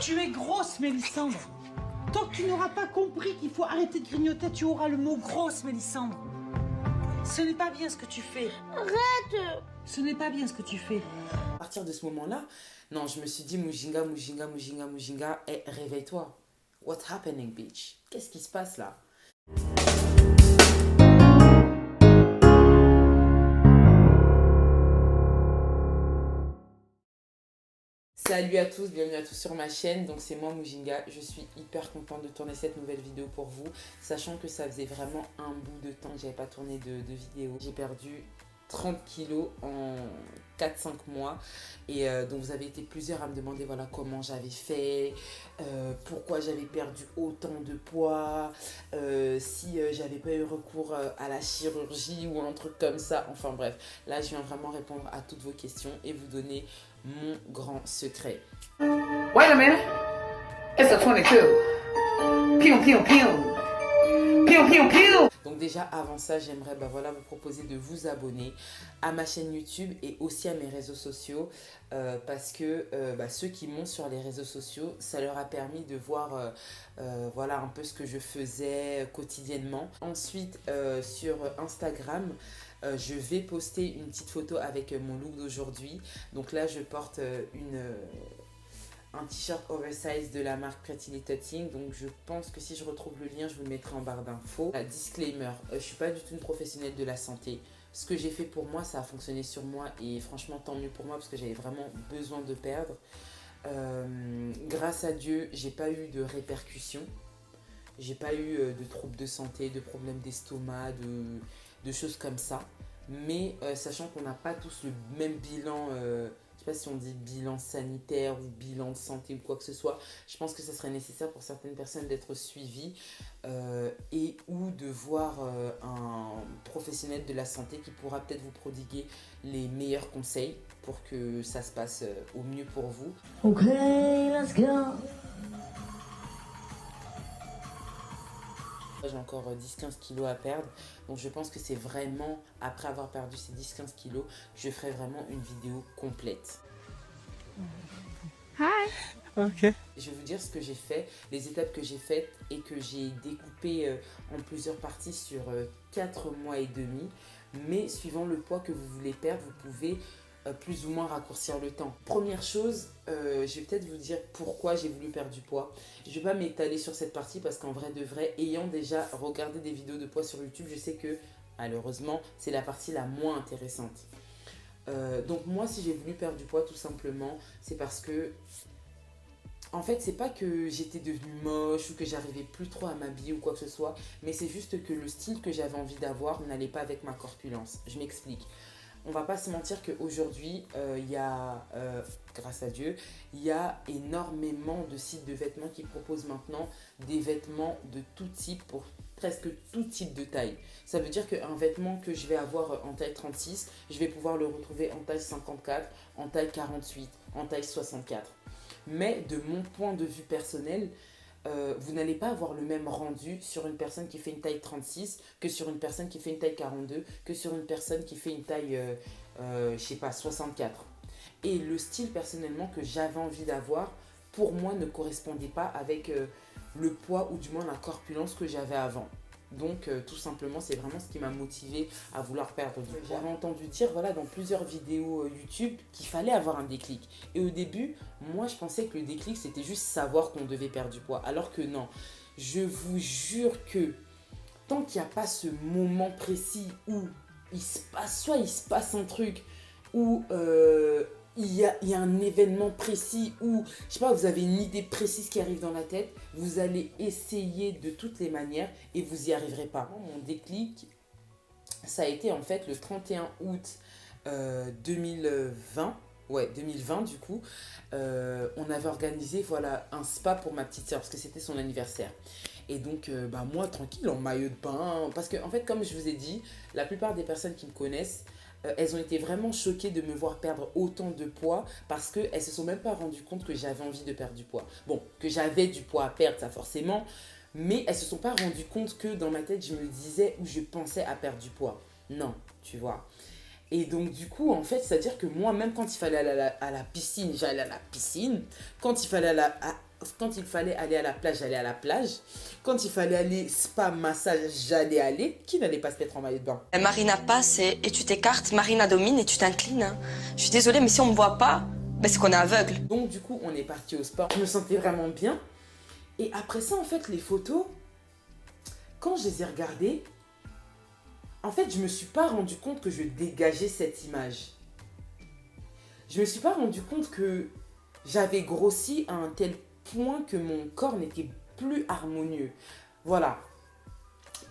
Tu es grosse, Mélissandre. Tant que tu n'auras pas compris qu'il faut arrêter de grignoter, tu auras le mot grosse, Mélissandre. Ce n'est pas bien ce que tu fais. Arrête. Ce n'est pas bien ce que tu fais. À partir de ce moment-là, non, je me suis dit, Mujinga, hey, réveille-toi. What's happening, bitch? Qu'est-ce qui se passe là? Salut à tous, bienvenue à tous sur ma chaîne. Donc c'est moi Mujinga, je suis hyper contente de tourner cette nouvelle vidéo pour vous, sachant que ça faisait vraiment un bout de temps que j'avais pas tourné de vidéo. J'ai perdu 30 kilos en 4-5 mois et donc vous avez été plusieurs à me demander voilà comment j'avais fait, pourquoi j'avais perdu autant de poids, si j'avais pas eu recours à la chirurgie ou un truc comme ça. Enfin bref, là je viens vraiment répondre à toutes vos questions et vous donner mon grand secret. Wait a minute. It's a 22. Pew, pew, pew. Pew, pew, pew. Donc déjà avant ça, j'aimerais voilà, vous proposer de vous abonner à ma chaîne YouTube et aussi à mes réseaux sociaux parce que ceux qui montent sur les réseaux sociaux, ça leur a permis de voir voilà, un peu ce que je faisais quotidiennement. Ensuite sur Instagram, je vais poster une petite photo avec mon look d'aujourd'hui. Donc là, je porte un t-shirt oversize de la marque Pretty Little Thing. Donc je pense que si je retrouve le lien, je vous le mettrai en barre d'infos. Disclaimer, je ne suis pas du tout une professionnelle de la santé. Ce que j'ai fait pour moi, ça a fonctionné sur moi. Et franchement, tant mieux pour moi parce que j'avais vraiment besoin de perdre. Grâce à Dieu, j'ai pas eu de répercussions. J'ai pas eu de troubles de santé, de problèmes d'estomac, de choses comme ça. Mais sachant qu'on n'a pas tous le même bilan, je sais pas si on dit bilan sanitaire ou bilan de santé ou quoi que ce soit, je pense que ça serait nécessaire pour certaines personnes d'être suivies et ou de voir un professionnel de la santé qui pourra peut-être vous prodiguer les meilleurs conseils pour que ça se passe au mieux pour vous. Ok, let's go. J'ai encore 10-15 kilos à perdre, donc je pense que c'est vraiment après avoir perdu ces 10-15 kilos que je ferai vraiment une vidéo complète. Hi. Ok. Je vais vous dire ce que j'ai fait, les étapes que j'ai faites et que j'ai découpé en plusieurs parties sur 4 mois et demi. Mais suivant le poids que vous voulez perdre, vous pouvez plus ou moins raccourcir le temps. Première chose, je vais peut-être vous dire pourquoi j'ai voulu perdre du poids. Je ne vais pas m'étaler sur cette partie parce qu'en vrai de vrai, ayant déjà regardé des vidéos de poids sur YouTube, je sais que malheureusement, c'est la partie la moins intéressante. Donc moi, si j'ai voulu perdre du poids, tout simplement, c'est parce que en fait, c'est pas que j'étais devenue moche ou que j'arrivais plus trop à m'habiller ou quoi que ce soit, mais c'est juste que le style que j'avais envie d'avoir n'allait pas avec ma corpulence. Je m'explique. On va pas se mentir qu'aujourd'hui, il y a, grâce à Dieu, il y a énormément de sites de vêtements qui proposent maintenant des vêtements de tout type pour presque tout type de taille. Ça veut dire qu'un vêtement que je vais avoir en taille 36, je vais pouvoir le retrouver en taille 54, en taille 48, en taille 64. Mais de mon point de vue personnel, vous n'allez pas avoir le même rendu sur une personne qui fait une taille 36 que sur une personne qui fait une taille 42, que sur une personne qui fait une taille, je sais pas, 64. Et le style personnellement que j'avais envie d'avoir, pour moi, ne correspondait pas avec le poids ou du moins la corpulence que j'avais avant. Donc tout simplement, c'est vraiment ce qui m'a motivé à vouloir perdre du poids. J'avais entendu dire voilà, dans plusieurs vidéos YouTube qu'il fallait avoir un déclic. Et au début, moi je pensais que le déclic c'était juste savoir qu'on devait perdre du poids. Alors que non, je vous jure que tant qu'il n'y a pas ce moment précis où soit il se passe un truc, où il y a un événement précis où, je sais pas, vous avez une idée précise qui arrive dans la tête, vous allez essayer de toutes les manières et vous n'y arriverez pas. Mon déclic, ça a été en fait le 31 août 2020. Ouais, 2020 du coup. On avait organisé voilà, un spa pour ma petite soeur parce que c'était son anniversaire. Et donc, moi, tranquille, en maillot de bain. Parce que, en fait, comme je vous ai dit, la plupart des personnes qui me connaissent, elles ont été vraiment choquées de me voir perdre autant de poids parce qu'elles ne se sont même pas rendues compte que j'avais envie de perdre du poids. Bon, que j'avais du poids à perdre, ça forcément, mais elles ne se sont pas rendues compte que dans ma tête, je me disais ou je pensais à perdre du poids. Non, tu vois. Et donc, du coup, en fait, c'est-à-dire que moi, même quand il fallait aller à la piscine, j'allais à la piscine. Quand il fallait Quand il fallait aller à la plage, j'allais à la plage. Quand il fallait aller spa, massage, j'allais aller. Qui n'allait pas se mettre en maillot de bain? Marina passe et tu t'écartes, Marina domine et tu t'inclines. Hein. Je suis désolée, mais si on me voit pas, ben c'est qu'on est aveugle. Donc du coup, on est parti au sport. Je me sentais vraiment bien. Et après ça, en fait, les photos, quand je les ai regardées, en fait, je me suis pas rendu compte que je dégageais cette image. Je me suis pas rendu compte que j'avais grossi à un tel point que mon corps n'était plus harmonieux. Voilà.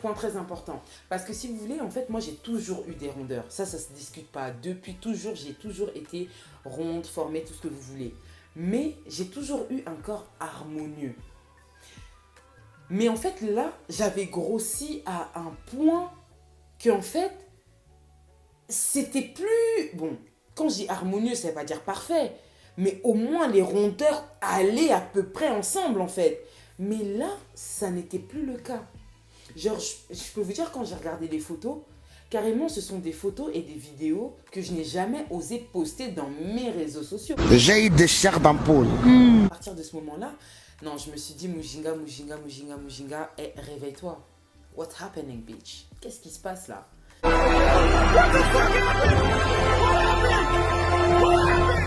Point très important. Parce que si vous voulez, en fait, moi, j'ai toujours eu des rondeurs. Ça se discute pas. Depuis toujours, j'ai toujours été ronde, formée, tout ce que vous voulez. Mais j'ai toujours eu un corps harmonieux. Mais en fait, là, j'avais grossi à un point que, en fait, c'était plus... Bon, quand je dis harmonieux, ça ne veut pas dire parfait. Mais au moins, les rondeurs allaient à peu près ensemble, en fait. Mais là, ça n'était plus le cas. Genre, je peux vous dire, quand j'ai regardé les photos, carrément, ce sont des photos et des vidéos que je n'ai jamais osé poster dans mes réseaux sociaux. J'ai eu des chairs d'ampoule. À partir de ce moment-là, non, je me suis dit, Mujinga, hey, réveille-toi. What's happening, bitch? Qu'est-ce qui se passe là?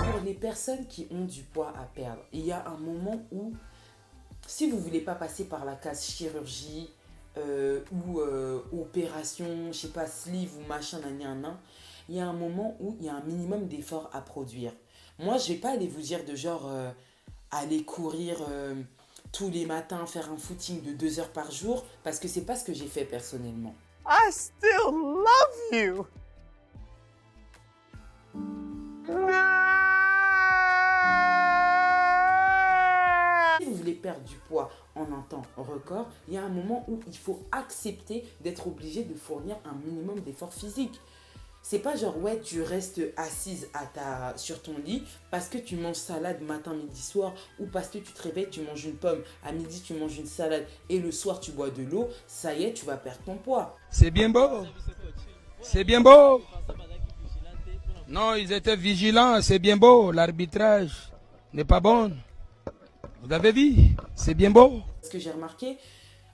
Pour les personnes qui ont du poids à perdre, il y a un moment où, si vous ne voulez pas passer par la case chirurgie ou opération, je sais pas, sleeve ou machin, il y a un moment où il y a un minimum d'efforts à produire. Moi, je ne vais pas aller vous dire de genre aller courir tous les matins, faire un footing de 2 heures par jour, parce que c'est pas ce que j'ai fait personnellement. I still love you. Si vous voulez perdre du poids en un temps record, il y a un moment où il faut accepter d'être obligé de fournir un minimum d'efforts physiques. C'est pas genre, ouais, tu restes assise sur ton lit parce que tu manges salade matin, midi, soir, ou parce que tu te réveilles, tu manges une pomme, à midi tu manges une salade et le soir tu bois de l'eau, ça y est, tu vas perdre ton poids. C'est bien beau. C'est bien beau. Non, ils étaient vigilants, c'est bien beau. L'arbitrage n'est pas bon. Vous avez vu, c'est bien beau. Ce que j'ai remarqué,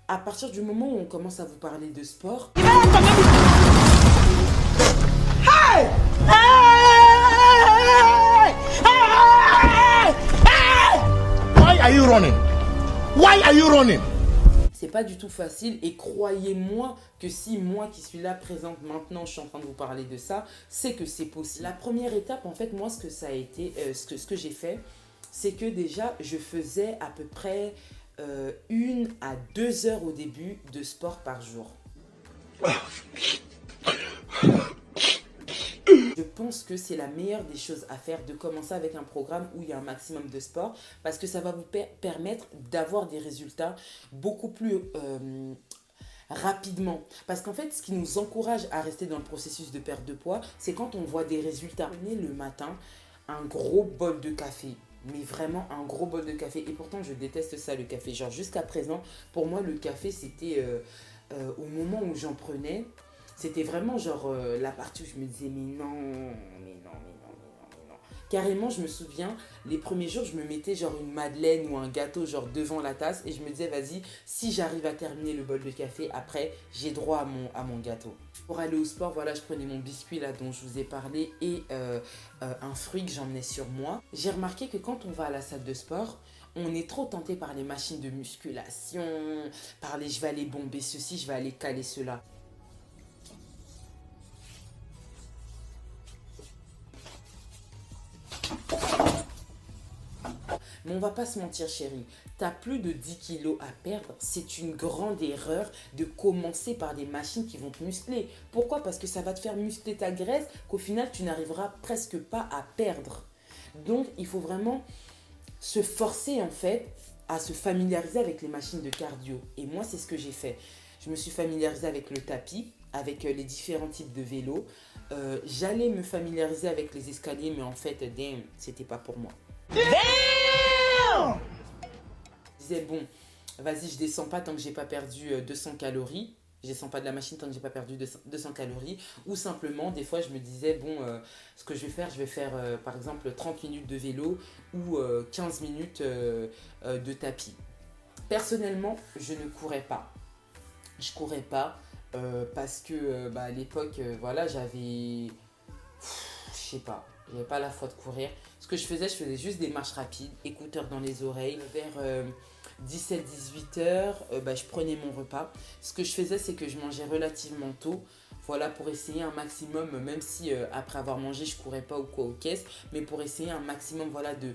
à partir du moment où on commence à vous parler de sport... Why are you running? Why are you running? C'est pas du tout facile et croyez-moi que si moi qui suis là présente maintenant, je suis en train de vous parler de ça, c'est que c'est possible. La première étape, en fait, moi, ce que ça a été, ce que j'ai fait, c'est que déjà, je faisais à peu près 1 à 2 heures au début de sport par jour. Je pense que c'est la meilleure des choses à faire de commencer avec un programme où il y a un maximum de sport parce que ça va vous permettre d'avoir des résultats beaucoup plus rapidement. Parce qu'en fait, ce qui nous encourage à rester dans le processus de perte de poids, c'est quand on voit des résultats. Prenez le matin un gros bol de café. Mais vraiment un gros bol de café. Et pourtant, je déteste ça, le café. Genre, jusqu'à présent, pour moi, le café, c'était au moment où j'en prenais, c'était vraiment genre la partie où je me disais mais non. Carrément, je me souviens, les premiers jours, je me mettais genre une madeleine ou un gâteau genre devant la tasse et je me disais vas-y, si j'arrive à terminer le bol de café, après, j'ai droit à mon gâteau. Pour aller au sport, voilà, je prenais mon biscuit là dont je vous ai parlé et un fruit que j'emmenais sur moi. J'ai remarqué que quand on va à la salle de sport, on est trop tenté par les machines de musculation, par les je vais aller bomber ceci, je vais aller caler cela. Mais on va pas se mentir chérie, tu as plus de 10 kilos à perdre, c'est une grande erreur de commencer par des machines qui vont te muscler. Pourquoi? Parce que ça va te faire muscler ta graisse qu'au final tu n'arriveras presque pas à perdre. Donc il faut vraiment se forcer en fait à se familiariser avec les machines de cardio. Et moi c'est ce que j'ai fait. Je me suis familiarisée avec le tapis, avec les différents types de vélos. J'allais me familiariser avec les escaliers mais en fait, damn, c'était pas pour moi. Je disais bon, vas-y, je descends pas tant que j'ai pas perdu 200 calories. Je descends pas de la machine tant que j'ai pas perdu 200 calories. Ou simplement, des fois, je me disais, bon, ce que je vais faire par exemple 30 minutes de vélo ou 15 minutes de tapis. Personnellement, je ne courais pas. Je courais pas parce que à l'époque, voilà, j'avais la foi de courir. Ce que je faisais juste des marches rapides, écouteurs dans les oreilles. Vers 17-18 heures, je prenais mon repas. Ce que je faisais, c'est que je mangeais relativement tôt. Voilà, pour essayer un maximum, même si après avoir mangé, je courais pas ou quoi aux caisses, mais pour essayer un maximum, voilà, de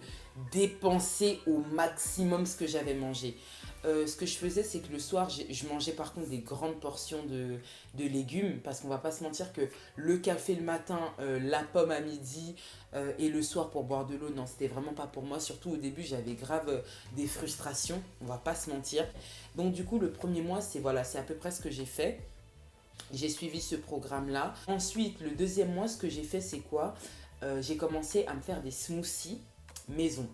dépenser au maximum ce que j'avais mangé. Ce que je faisais, c'est que le soir, je mangeais par contre des grandes portions de légumes, parce qu'on va pas se mentir que le café le matin, la pomme à midi et le soir pour boire de l'eau, non, c'était vraiment pas pour moi. Surtout au début, j'avais grave des frustrations, on va pas se mentir. Donc du coup, le premier mois, c'est à peu près ce que j'ai fait. J'ai suivi ce programme-là. Ensuite, le deuxième mois, ce que j'ai fait, c'est quoi? J'ai commencé à me faire des smoothies maison.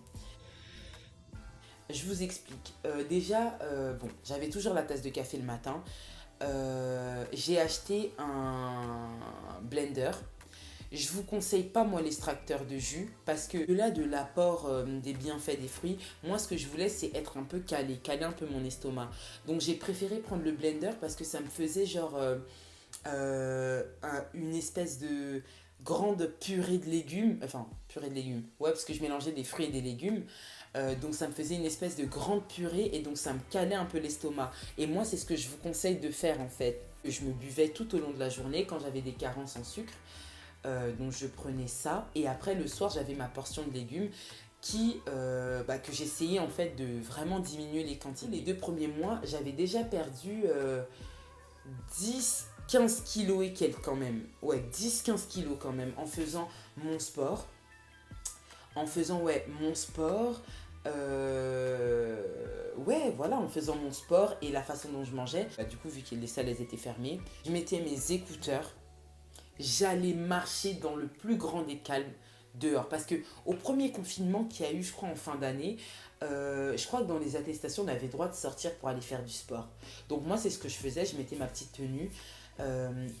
Je vous explique. Déjà, j'avais toujours la tasse de café le matin. J'ai acheté un blender. Je vous conseille pas, moi, l'extracteur de jus, parce que là, de l'apport des bienfaits des fruits, moi, ce que je voulais, c'est être un peu caler un peu mon estomac. Donc, j'ai préféré prendre le blender parce que ça me faisait genre une espèce de grande purée de légumes. Enfin, purée de légumes. Ouais, parce que je mélangeais des fruits et des légumes. Donc ça me faisait une espèce de grande purée et donc ça me calait un peu l'estomac. Et moi, c'est ce que je vous conseille de faire en fait. Je me buvais tout au long de la journée quand j'avais des carences en sucre. Donc je prenais ça et après le soir, j'avais ma portion de légumes que j'essayais en fait de vraiment diminuer les quantités. Les 2 premiers mois, j'avais déjà perdu 10-15 kilos et quelques quand même. Ouais, 10-15 kilos quand même en faisant mon sport. En faisant mon sport, en faisant mon sport et la façon dont je mangeais. Du coup, vu que les salles étaient fermées, je mettais mes écouteurs, j'allais marcher dans le plus grand des calmes dehors. Parce que au premier confinement qu'il y a eu, je crois en fin d'année, je crois que dans les attestations, on avait le droit de sortir pour aller faire du sport. Donc moi, c'est ce que je faisais, je mettais ma petite tenue.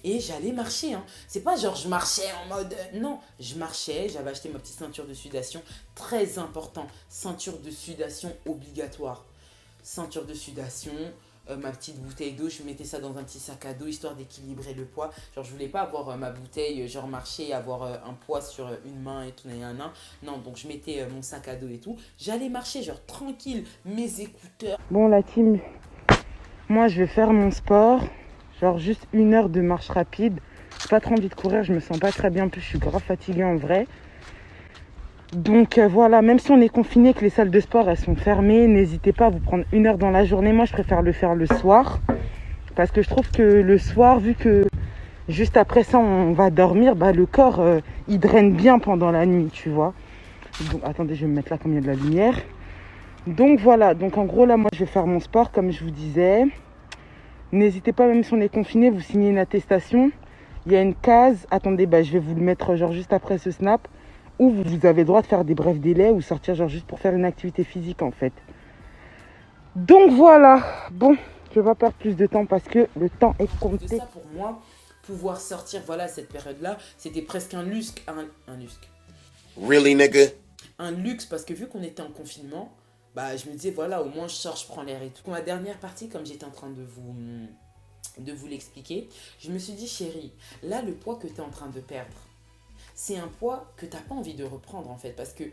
Et j'allais marcher, hein. C'est pas genre je marchais en mode non, je marchais, j'avais acheté ma petite ceinture de sudation, très important, ceinture de sudation obligatoire, ceinture de sudation, ma petite bouteille d'eau, je mettais ça dans un petit sac à dos histoire d'équilibrer le poids. Genre je voulais pas avoir ma bouteille, genre marcher et avoir un poids sur une main et tout, non, donc je mettais mon sac à dos et tout, j'allais marcher genre tranquille, mes écouteurs. Bon la team, moi je vais faire mon sport. Genre juste 1 heure de marche rapide. J'ai pas trop envie de courir, je me sens pas très bien. En plus, je suis grave fatiguée en vrai. Donc voilà, même si on est confiné, que les salles de sport elles sont fermées, n'hésitez pas à vous prendre 1 heure dans la journée. Moi, je préfère le faire le soir. Parce que je trouve que le soir, vu que juste après ça, on va dormir, le corps, il draine bien pendant la nuit, tu vois. Donc, attendez, je vais me mettre là comme il y a de la lumière. Donc voilà, donc en gros là, moi, je vais faire mon sport comme je vous disais. N'hésitez pas, même si on est confiné, vous signez une attestation. Il y a une case. Attendez, je vais vous le mettre genre juste après ce snap. Où vous avez le droit de faire des brefs délais ou sortir genre juste pour faire une activité physique en fait. Donc voilà. Bon, je vais pas perdre plus de temps parce que le temps est compté. C'est ça pour moi, pouvoir sortir, cette période-là, c'était presque un luxe. Un luxe. Really, nigga? Un luxe parce que vu qu'on était en confinement, je me disais, au moins je sors, je prends l'air et tout. Pour ma dernière partie, comme j'étais en train de vous l'expliquer, je me suis dit, chérie, là, le poids que tu es en train de perdre, c'est un poids que tu n'as pas envie de reprendre, en fait. Parce que,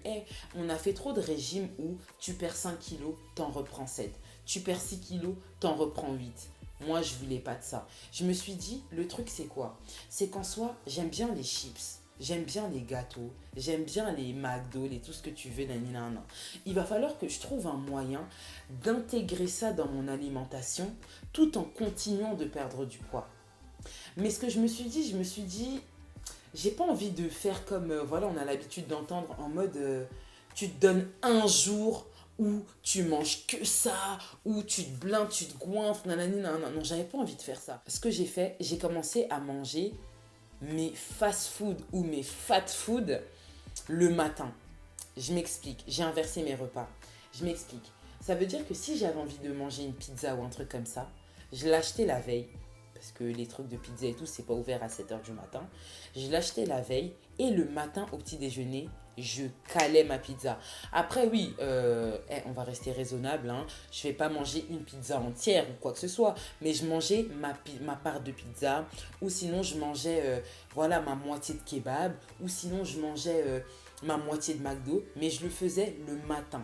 on a fait trop de régimes où tu perds 5 kilos, t'en reprends 7. Tu perds 6 kilos, t'en reprends 8. Moi, je voulais pas de ça. Je me suis dit, le truc, c'est quoi? C'est qu'en soi, j'aime bien les chips. J'aime bien les gâteaux, j'aime bien les McDo, tout ce que tu veux, nanana. Il va falloir que je trouve un moyen d'intégrer ça dans mon alimentation tout en continuant de perdre du poids. Mais ce que je me suis dit, j'ai pas envie de faire comme, on a l'habitude d'entendre en mode, tu te donnes un jour où tu manges que ça, où tu te blindes, tu te goinfres, nanana. Non, j'avais pas envie de faire ça. Ce que j'ai fait, j'ai commencé à manger mes fast-food ou mes fat-food le matin. Je m'explique, j'ai inversé mes repas. Je m'explique. Ça veut dire que si j'avais envie de manger une pizza ou un truc comme ça, je l'achetais la veille. parce que les trucs de pizza et tout, c'est pas ouvert à 7h du matin. Je l'achetais la veille et le matin au petit déjeuner, je calais ma pizza. Après, oui, on va rester raisonnable. Hein. Je vais pas manger une pizza entière ou quoi que ce soit, mais je mangeais ma part de pizza, ou sinon je mangeais voilà, ma moitié de kebab, ou sinon je mangeais ma moitié de McDo, mais je le faisais le matin.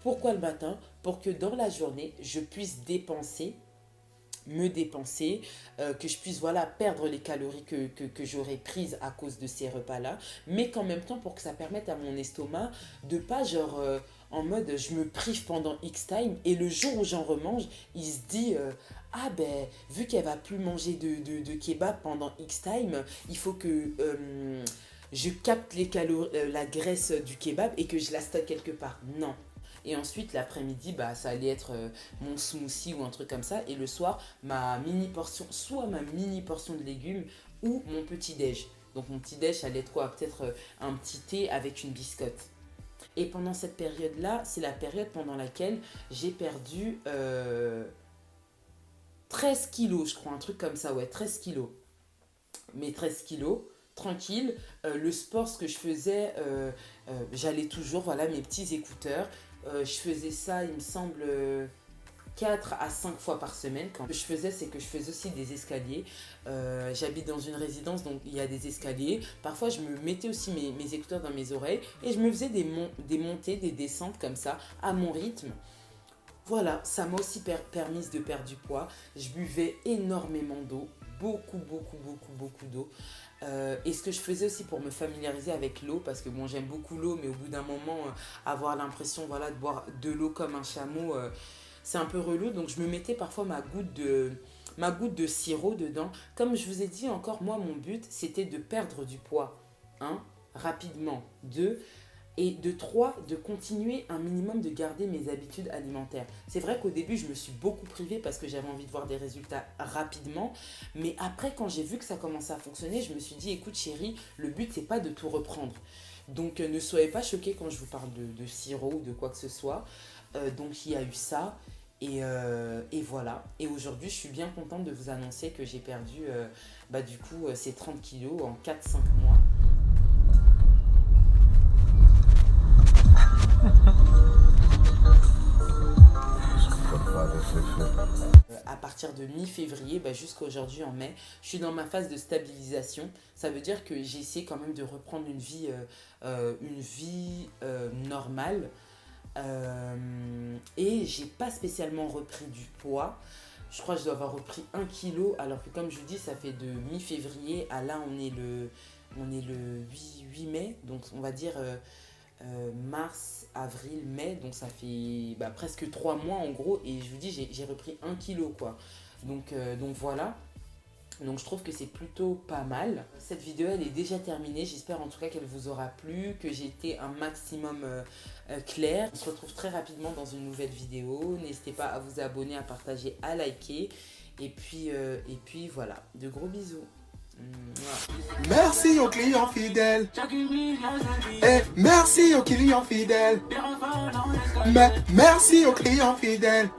Pourquoi le matin? Pour que dans la journée, je puisse me dépenser, que je puisse voilà, perdre les calories que j'aurais prises à cause de ces repas-là, mais qu'en même temps pour que ça permette à mon estomac de pas genre en mode je me prive pendant X time et le jour où j'en remange, il se dit ah ben vu qu'elle va plus manger de kebab pendant X time, il faut que je capte les calories, la graisse du kebab et que je la stocke quelque part. Non. Et ensuite, l'après-midi, bah, ça allait être mon smoothie ou un truc comme ça. Et le soir, ma mini-portion, soit ma mini-portion de légumes ou mon petit-déj. Donc mon petit-déj, ça allait être quoi? Peut-être un petit thé avec une biscotte. Et pendant cette période-là, c'est la période pendant laquelle j'ai perdu 13 kilos, je crois. Un truc comme ça, ouais, 13 kilos. Mais 13 kilos... tranquille, le sport, ce que je faisais, j'allais toujours, voilà, mes petits écouteurs, je faisais ça, il me semble, 4 à 5 fois par semaine. Ce que je faisais, c'est que je faisais aussi des escaliers. J'habite dans une résidence, donc il y a des escaliers. Parfois, je me mettais aussi mes écouteurs dans mes oreilles et je me faisais des montées, des descentes comme ça, à mon rythme. Voilà, ça m'a aussi permis de perdre du poids. Je buvais énormément d'eau, beaucoup d'eau. Et ce que je faisais aussi pour me familiariser avec l'eau, parce que bon, j'aime beaucoup l'eau, mais au bout d'un moment, avoir l'impression voilà, de boire de l'eau comme un chameau, c'est un peu relou. Donc je me mettais parfois ma goutte de sirop dedans. Comme je vous ai dit encore, moi, mon but, c'était de perdre du poids. 1, rapidement. 2, et de 3, de continuer un minimum de garder mes habitudes alimentaires. C'est vrai qu'au début, je me suis beaucoup privée parce que j'avais envie de voir des résultats rapidement. Mais après, quand j'ai vu que ça commençait à fonctionner, je me suis dit, écoute chérie, le but, c'est pas de tout reprendre. Donc, ne soyez pas choqués quand je vous parle de sirop ou de quoi que ce soit. Donc, il y a eu ça. Et voilà. Et aujourd'hui, je suis bien contente de vous annoncer que j'ai perdu, du coup, ces 30 kilos en 4-5 mois. À partir de mi-février jusqu'à aujourd'hui en mai, je suis dans ma phase de stabilisation. Ça veut dire que j'essaie quand même de reprendre une vie normale. Et j'ai pas spécialement repris du poids. Je crois que je dois avoir repris 1 kilo, alors que comme je vous dis, ça fait de mi-février à là, on est le 8 mai, donc on va dire mars, avril, mai, donc ça fait presque 3 mois en gros, et je vous dis, j'ai repris 1 kilo quoi. Donc voilà. Donc je trouve que c'est plutôt pas mal. Cette vidéo elle est déjà terminée, j'espère en tout cas qu'elle vous aura plu, que j'ai été un maximum claire. On se retrouve très rapidement dans une nouvelle vidéo, n'hésitez pas à vous abonner, à partager, à liker, et puis voilà, de gros bisous. Merci aux clients fidèles. Et merci aux clients fidèles. Mais merci aux clients fidèles.